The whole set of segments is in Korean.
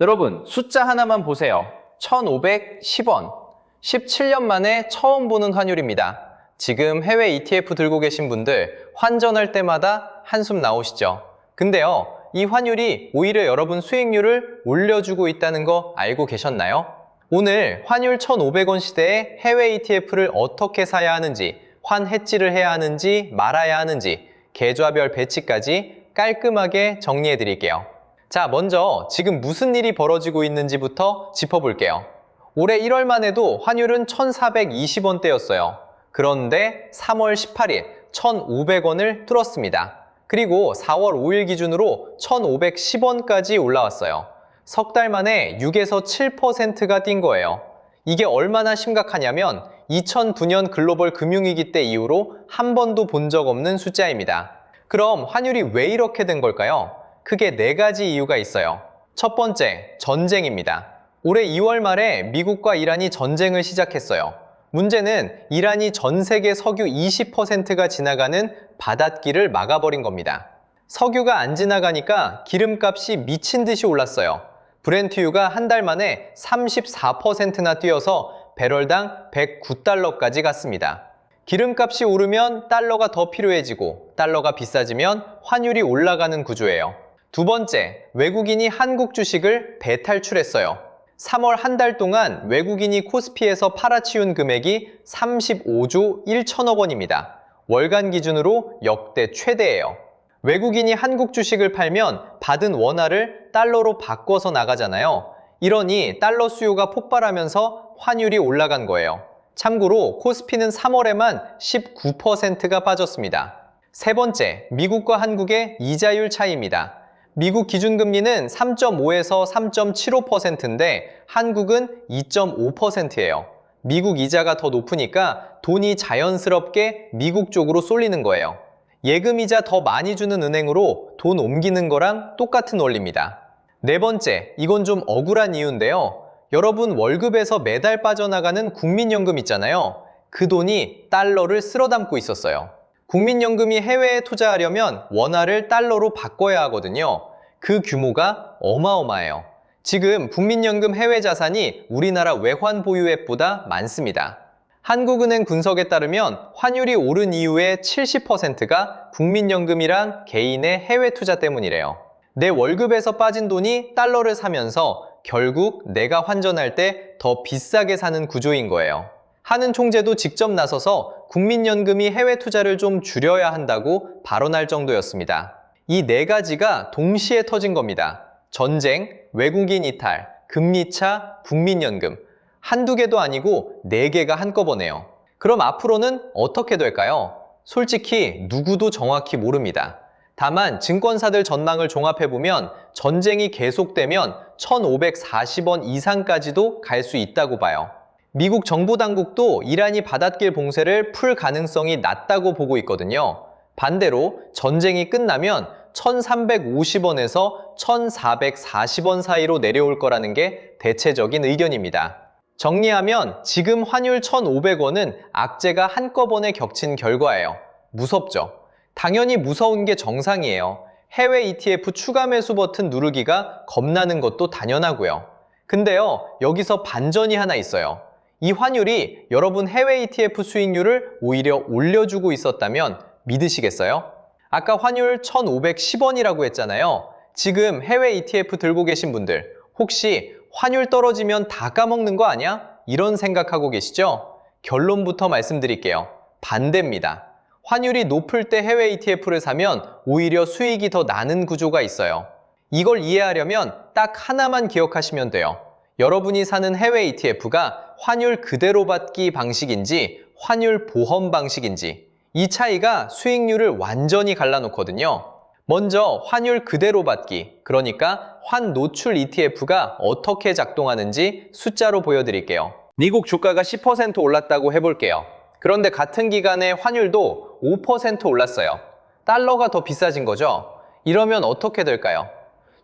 여러분, 숫자 하나만 보세요. 1510원. 17년 만에 처음 보는 환율입니다. 지금 해외 ETF 들고 계신 분들 환전할 때마다 한숨 나오시죠? 근데요, 이 환율이 오히려 여러분 수익률을 올려주고 있다는 거 알고 계셨나요? 오늘 환율 1500원 시대에 해외 ETF를 어떻게 사야 하는지, 환 해지를 해야 하는지 말아야 하는지, 계좌별 배치까지 깔끔하게 정리해 드릴게요. 자, 먼저 지금 무슨 일이 벌어지고 있는지부터 짚어볼게요. 올해 1월만 해도 환율은 1420원대였어요. 그런데 3월 18일 1500원을 뚫었습니다. 그리고 4월 5일 기준으로 1510원까지 올라왔어요. 석 달 만에 6에서 7%가 뛴 거예요. 이게 얼마나 심각하냐면 2009년 글로벌 금융위기 때 이후로 한 번도 본 적 없는 숫자입니다. 그럼 환율이 왜 이렇게 된 걸까요? 크게 4가지 이유가 있어요. 첫 번째, 전쟁입니다. 올해 2월 말에 미국과 이란이 전쟁을 시작했어요. 문제는 이란이 전 세계 석유 20%가 지나가는 바닷길을 막아버린 겁니다. 석유가 안 지나가니까 기름값이 미친 듯이 올랐어요. 브렌트유가 한 달 만에 34%나 뛰어서 배럴당 109달러까지 갔습니다. 기름값이 오르면 달러가 더 필요해지고 달러가 비싸지면 환율이 올라가는 구조예요. 두 번째, 외국인이 한국 주식을 배탈출했어요. 3월 한 달 동안 외국인이 코스피에서 팔아치운 금액이 35조 1천억 원입니다. 월간 기준으로 역대 최대예요. 외국인이 한국 주식을 팔면 받은 원화를 달러로 바꿔서 나가잖아요. 이러니 달러 수요가 폭발하면서 환율이 올라간 거예요. 참고로 코스피는 3월에만 19%가 빠졌습니다. 세 번째, 미국과 한국의 이자율 차이입니다. 미국 기준금리는 3.5에서 3.75%인데 한국은 2.5%예요. 미국 이자가 더 높으니까 돈이 자연스럽게 미국 쪽으로 쏠리는 거예요. 예금이자 더 많이 주는 은행으로 돈 옮기는 거랑 똑같은 원리입니다. 네 번째, 이건 좀 억울한 이유인데요. 여러분 월급에서 매달 빠져나가는 국민연금 있잖아요. 그 돈이 달러를 쓸어 담고 있었어요. 국민연금이 해외에 투자하려면 원화를 달러로 바꿔야 하거든요. 그 규모가 어마어마해요. 지금 국민연금 해외 자산이 우리나라 외환 보유 앱보다 많습니다. 한국은행 분석에 따르면 환율이 오른 이후의 70%가 국민연금이랑 개인의 해외 투자 때문이래요. 내 월급에서 빠진 돈이 달러를 사면서 결국 내가 환전할 때 더 비싸게 사는 구조인 거예요. 하는 총재도 직접 나서서 국민연금이 해외 투자를 좀 줄여야 한다고 발언할 정도였습니다. 이 4가지가 동시에 터진 겁니다. 전쟁, 외국인 이탈, 금리차, 국민연금. 한두 개도 아니고 4개가 한꺼번에요. 그럼 앞으로는 어떻게 될까요? 솔직히 누구도 정확히 모릅니다. 다만 증권사들 전망을 종합해보면 전쟁이 계속되면 1540원 이상까지도 갈 수 있다고 봐요. 미국 정부 당국도 이란이 바닷길 봉쇄를 풀 가능성이 낮다고 보고 있거든요. 반대로 전쟁이 끝나면 1350원에서 1440원 사이로 내려올 거라는 게 대체적인 의견입니다. 정리하면 지금 환율 1500원은 악재가 한꺼번에 겹친 결과예요. 무섭죠? 당연히 무서운 게 정상이에요. 해외 ETF 추가 매수 버튼 누르기가 겁나는 것도 당연하고요. 근데요, 여기서 반전이 하나 있어요. 이 환율이 여러분 해외 ETF 수익률을 오히려 올려주고 있었다면 믿으시겠어요? 아까 환율 1510원이라고 했잖아요. 지금 해외 ETF 들고 계신 분들 혹시 환율 떨어지면 다 까먹는 거 아니야? 이런 생각하고 계시죠? 결론부터 말씀드릴게요. 반대입니다. 환율이 높을 때 해외 ETF를 사면 오히려 수익이 더 나는 구조가 있어요. 이걸 이해하려면 딱 하나만 기억하시면 돼요. 여러분이 사는 해외 ETF가 환율 그대로 받기 방식인지 환율 보험 방식인지 이 차이가 수익률을 완전히 갈라놓거든요. 먼저 환율 그대로 받기, 그러니까 환 노출 ETF가 어떻게 작동하는지 숫자로 보여드릴게요. 미국 주가가 10% 올랐다고 해볼게요. 그런데 같은 기간에 환율도 5% 올랐어요. 달러가 더 비싸진 거죠? 이러면 어떻게 될까요?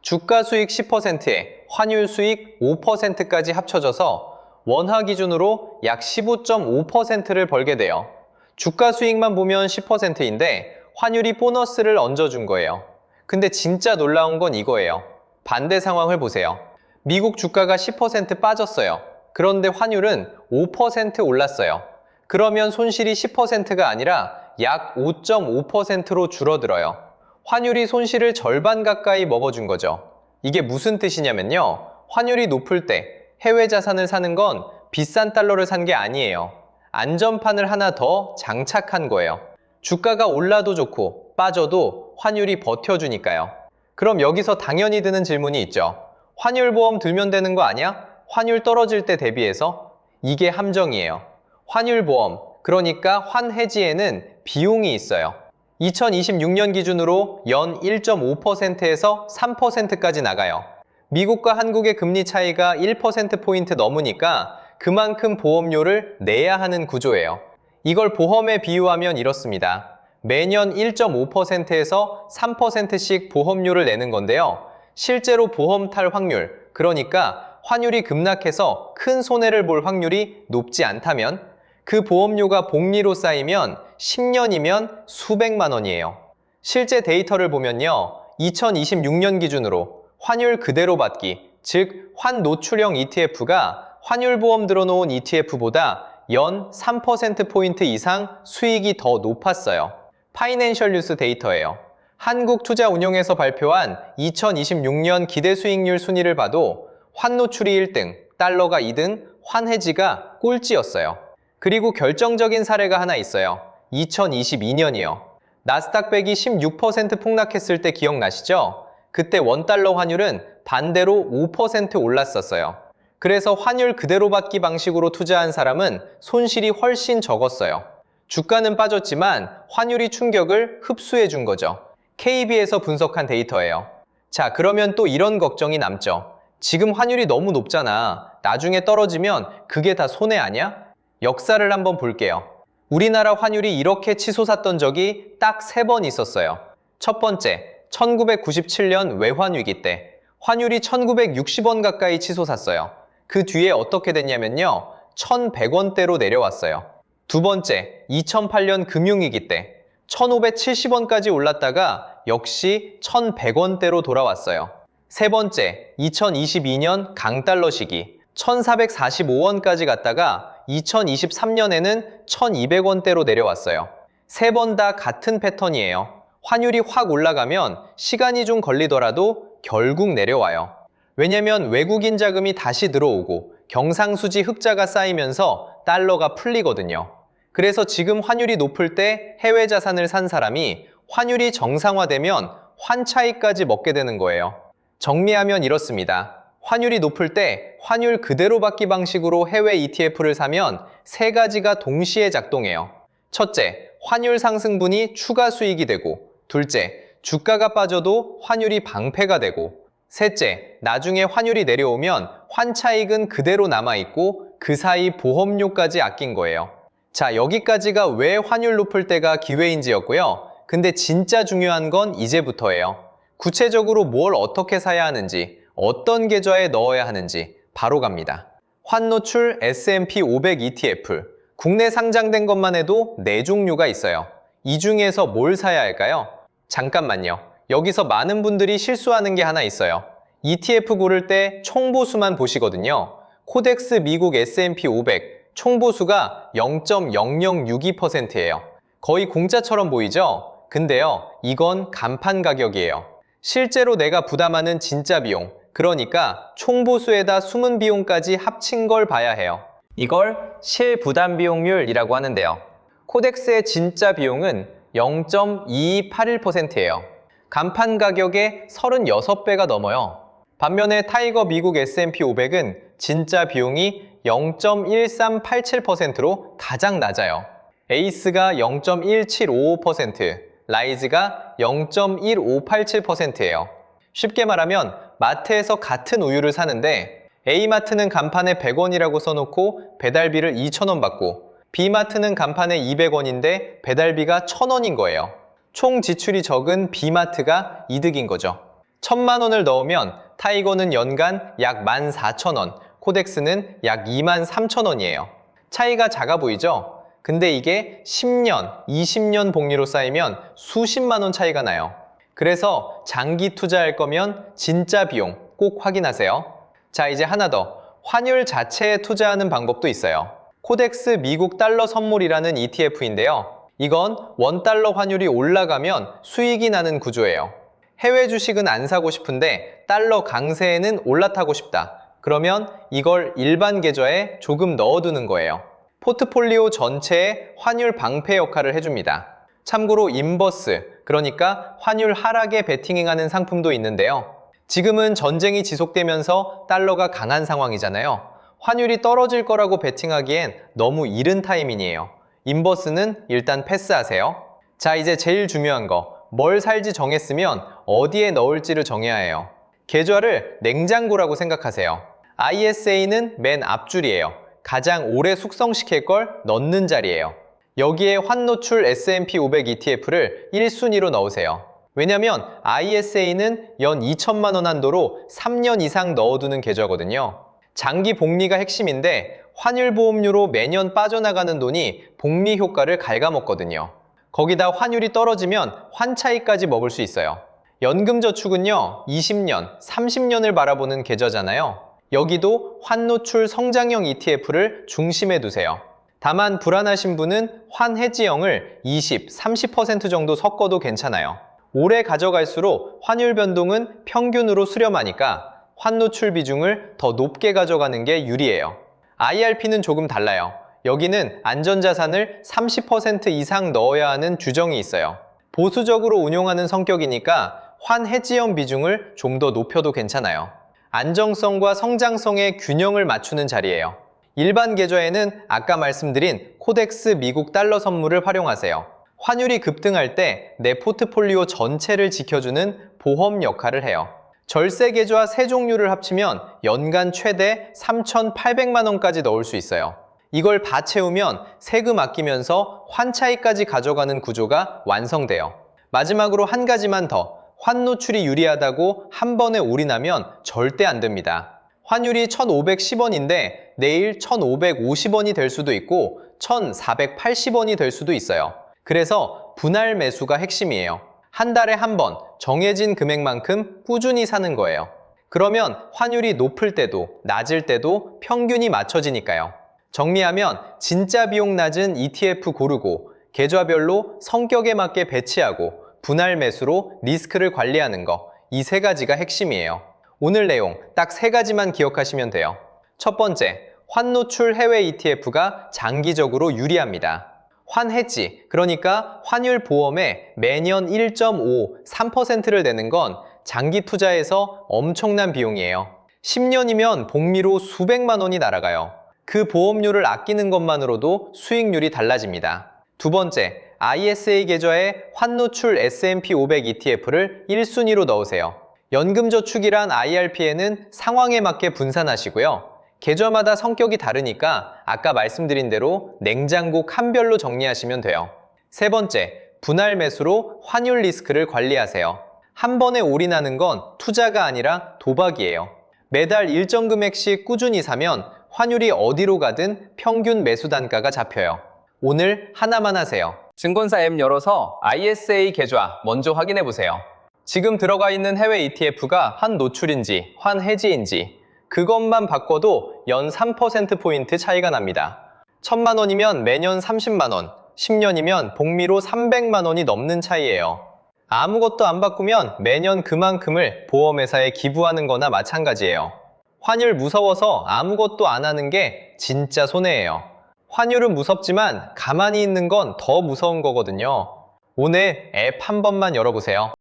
주가 수익 10%에 환율 수익 5%까지 합쳐져서 원화 기준으로 약 15.5%를 벌게 돼요. 주가 수익만 보면 10%인데 환율이 보너스를 얹어준 거예요. 근데 진짜 놀라운 건 이거예요. 반대 상황을 보세요. 미국 주가가 10% 빠졌어요. 그런데 환율은 5% 올랐어요. 그러면 손실이 10%가 아니라 약 5.5%로 줄어들어요. 환율이 손실을 절반 가까이 먹어준 거죠. 이게 무슨 뜻이냐면요. 환율이 높을 때 해외 자산을 사는 건 비싼 달러를 산 게 아니에요. 안전판을 하나 더 장착한 거예요. 주가가 올라도 좋고 빠져도 환율이 버텨주니까요. 그럼 여기서 당연히 드는 질문이 있죠. 환율보험 들면 되는 거 아니야? 환율 떨어질 때 대비해서? 이게 함정이에요. 환율보험, 그러니까 환해지에는 비용이 있어요. 2026년 기준으로 연 1.5%에서 3%까지 나가요. 미국과 한국의 금리 차이가 1%포인트 넘으니까 그만큼 보험료를 내야 하는 구조예요. 이걸 보험에 비유하면 이렇습니다. 매년 1.5%에서 3%씩 보험료를 내는 건데요. 실제로 보험 탈 확률, 그러니까 환율이 급락해서 큰 손해를 볼 확률이 높지 않다면 그 보험료가 복리로 쌓이면 10년이면 수백만 원이에요. 실제 데이터를 보면요. 2026년 기준으로 환율 그대로 받기, 즉 환노출형 ETF가 환율보험 들어놓은 ETF보다 연 3%포인트 이상 수익이 더 높았어요. 파이낸셜 뉴스 데이터예요. 한국투자운용에서 발표한 2026년 기대수익률 순위를 봐도 환노출이 1등, 달러가 2등, 환해지가 꼴찌였어요. 그리고 결정적인 사례가 하나 있어요. 2022년이요. 나스닥 100이 16% 폭락했을 때 기억나시죠? 그때 원달러 환율은 반대로 5% 올랐었어요. 그래서 환율 그대로 받기 방식으로 투자한 사람은 손실이 훨씬 적었어요. 주가는 빠졌지만 환율이 충격을 흡수해 준 거죠. KB에서 분석한 데이터예요. 자, 그러면 또 이런 걱정이 남죠. 지금 환율이 너무 높잖아. 나중에 떨어지면 그게 다 손해 아니야? 역사를 한번 볼게요. 우리나라 환율이 이렇게 치솟았던 적이 딱 3번 있었어요. 첫 번째, 1997년 외환위기 때 환율이 1960원 가까이 치솟았어요. 그 뒤에 어떻게 됐냐면요. 1100원대로 내려왔어요. 두 번째, 2008년 금융위기 때 1570원까지 올랐다가 역시 1100원대로 돌아왔어요. 세 번째, 2022년 강달러 시기 1445원까지 갔다가 2023년에는 1200원대로 내려왔어요. 세 번 다 같은 패턴이에요. 환율이 확 올라가면 시간이 좀 걸리더라도 결국 내려와요. 왜냐면 외국인 자금이 다시 들어오고 경상수지 흑자가 쌓이면서 달러가 풀리거든요. 그래서 지금 환율이 높을 때 해외 자산을 산 사람이 환율이 정상화되면 환차익까지 먹게 되는 거예요. 정리하면 이렇습니다. 환율이 높을 때 환율 그대로 받기 방식으로 해외 ETF를 사면 3가지가 동시에 작동해요. 첫째, 환율 상승분이 추가 수익이 되고, 둘째, 주가가 빠져도 환율이 방패가 되고, 셋째, 나중에 환율이 내려오면 환차익은 그대로 남아있고 그 사이 보험료까지 아낀 거예요. 자, 여기까지가 왜 환율 높을 때가 기회인지였고요. 근데 진짜 중요한 건 이제부터예요. 구체적으로 뭘 어떻게 사야 하는지, 어떤 계좌에 넣어야 하는지 바로 갑니다. 환노출 S&P 500 ETF, 국내 상장된 것만 해도 4종류가 있어요. 이 중에서 뭘 사야 할까요? 잠깐만요. 여기서 많은 분들이 실수하는 게 하나 있어요. ETF 고를 때 총보수만 보시거든요. 코덱스 미국 S&P 500 총보수가 0.0062%예요. 거의 공짜처럼 보이죠? 근데요, 이건 간판 가격이에요. 실제로 내가 부담하는 진짜 비용, 그러니까 총보수에다 숨은 비용까지 합친 걸 봐야 해요. 이걸 실부담비용률이라고 하는데요. 코덱스의 진짜 비용은 0.2281%예요. 간판 가격의 36배가 넘어요. 반면에 타이거 미국 S&P 500은 진짜 비용이 0.1387%로 가장 낮아요. 에이스가 0.1755%, 라이즈가 0.1587%예요. 쉽게 말하면 마트에서 같은 우유를 사는데 A마트는 간판에 100원이라고 써놓고 배달비를 2,000원 받고, B마트는 간판에 200원인데 배달비가 1,000원인 거예요. 총 지출이 적은 B마트가 이득인 거죠. 1,000만 원을 넣으면 타이거는 연간 약 14,000원, 코덱스는 약 23,000원이에요. 차이가 작아 보이죠? 근데 이게 10년, 20년 복리로 쌓이면 수십만 원 차이가 나요. 그래서 장기 투자할 거면 진짜 비용 꼭 확인하세요. 자, 이제 하나 더. 환율 자체에 투자하는 방법도 있어요. 코덱스 미국 달러 선물이라는 ETF인데요. 이건 원달러 환율이 올라가면 수익이 나는 구조예요. 해외 주식은 안 사고 싶은데 달러 강세에는 올라타고 싶다. 그러면 이걸 일반 계좌에 조금 넣어두는 거예요. 포트폴리오 전체에 환율 방패 역할을 해줍니다. 참고로 인버스, 그러니까 환율 하락에 베팅하는 상품도 있는데요. 지금은 전쟁이 지속되면서 달러가 강한 상황이잖아요. 환율이 떨어질 거라고 베팅하기엔 너무 이른 타이밍이에요. 인버스는 일단 패스하세요. 자, 이제 제일 중요한 거. 뭘 살지 정했으면 어디에 넣을지를 정해야 해요. 계좌를 냉장고라고 생각하세요. ISA는 맨 앞줄이에요. 가장 오래 숙성시킬 걸 넣는 자리예요. 여기에 환노출 S&P 500 ETF를 1순위로 넣으세요. 왜냐면 ISA는 연 2천만 원 한도로 3년 이상 넣어두는 계좌거든요. 장기 복리가 핵심인데 환율 보험료로 매년 빠져나가는 돈이 복리 효과를 갉아먹거든요. 거기다 환율이 떨어지면 환차익까지 먹을 수 있어요. 연금저축은요, 20년, 30년을 바라보는 계좌잖아요. 여기도 환노출 성장형 ETF를 중심에 두세요. 다만 불안하신 분은 환해지형을 20, 30% 정도 섞어도 괜찮아요. 오래 가져갈수록 환율 변동은 평균으로 수렴하니까 환노출 비중을 더 높게 가져가는 게 유리해요. IRP는 조금 달라요. 여기는 안전자산을 30% 이상 넣어야 하는 규정이 있어요. 보수적으로 운용하는 성격이니까 환해지형 비중을 좀 더 높여도 괜찮아요. 안정성과 성장성의 균형을 맞추는 자리예요. 일반 계좌에는 아까 말씀드린 코덱스 미국 달러 선물을 활용하세요. 환율이 급등할 때 내 포트폴리오 전체를 지켜주는 보험 역할을 해요. 절세 계좌 세 종류를 합치면 연간 최대 3,800만 원까지 넣을 수 있어요. 이걸 다 채우면 세금 아끼면서 환차익까지 가져가는 구조가 완성돼요. 마지막으로 한 가지만 더. 환노출이 유리하다고 한 번에 올인하면 절대 안 됩니다. 환율이 1,510원인데 내일 1,550원이 될 수도 있고 1,480원이 될 수도 있어요. 그래서 분할 매수가 핵심이에요. 한 달에 한 번 정해진 금액만큼 꾸준히 사는 거예요. 그러면 환율이 높을 때도 낮을 때도 평균이 맞춰지니까요. 정리하면 진짜 비용 낮은 ETF 고르고 계좌별로 성격에 맞게 배치하고 분할 매수로 리스크를 관리하는 거, 이 세 가지가 핵심이에요. 오늘 내용 딱 세 가지만 기억하시면 돼요. 첫 번째, 환노출 해외 ETF가 장기적으로 유리합니다. 환해지, 그러니까 환율 보험에 매년 1.5, 3%를 내는 건 장기 투자에서 엄청난 비용이에요. 10년이면 복리로 수백만 원이 날아가요. 그 보험료를 아끼는 것만으로도 수익률이 달라집니다. 두 번째, ISA 계좌에 환노출 S&P 500 ETF를 1순위로 넣으세요. 연금저축이란 IRP에는 상황에 맞게 분산하시고요. 계좌마다 성격이 다르니까 아까 말씀드린 대로 냉장고 칸별로 정리하시면 돼요. 세 번째, 분할 매수로 환율 리스크를 관리하세요. 한 번에 올인하는 건 투자가 아니라 도박이에요. 매달 일정 금액씩 꾸준히 사면 환율이 어디로 가든 평균 매수 단가가 잡혀요. 오늘 하나만 하세요. 증권사 앱 열어서 ISA 계좌 먼저 확인해 보세요. 지금 들어가 있는 해외 ETF가 환노출인지 환해지인지 그것만 바꿔도 연 3%포인트 차이가 납니다. 1,000만 원이면 매년 30만 원, 10년이면 복리로 300만 원이 넘는 차이예요. 아무것도 안 바꾸면 매년 그만큼을 보험회사에 기부하는 거나 마찬가지예요. 환율 무서워서 아무것도 안 하는 게 진짜 손해예요. 환율은 무섭지만 가만히 있는 건 더 무서운 거거든요. 오늘 앱 한 번만 열어보세요.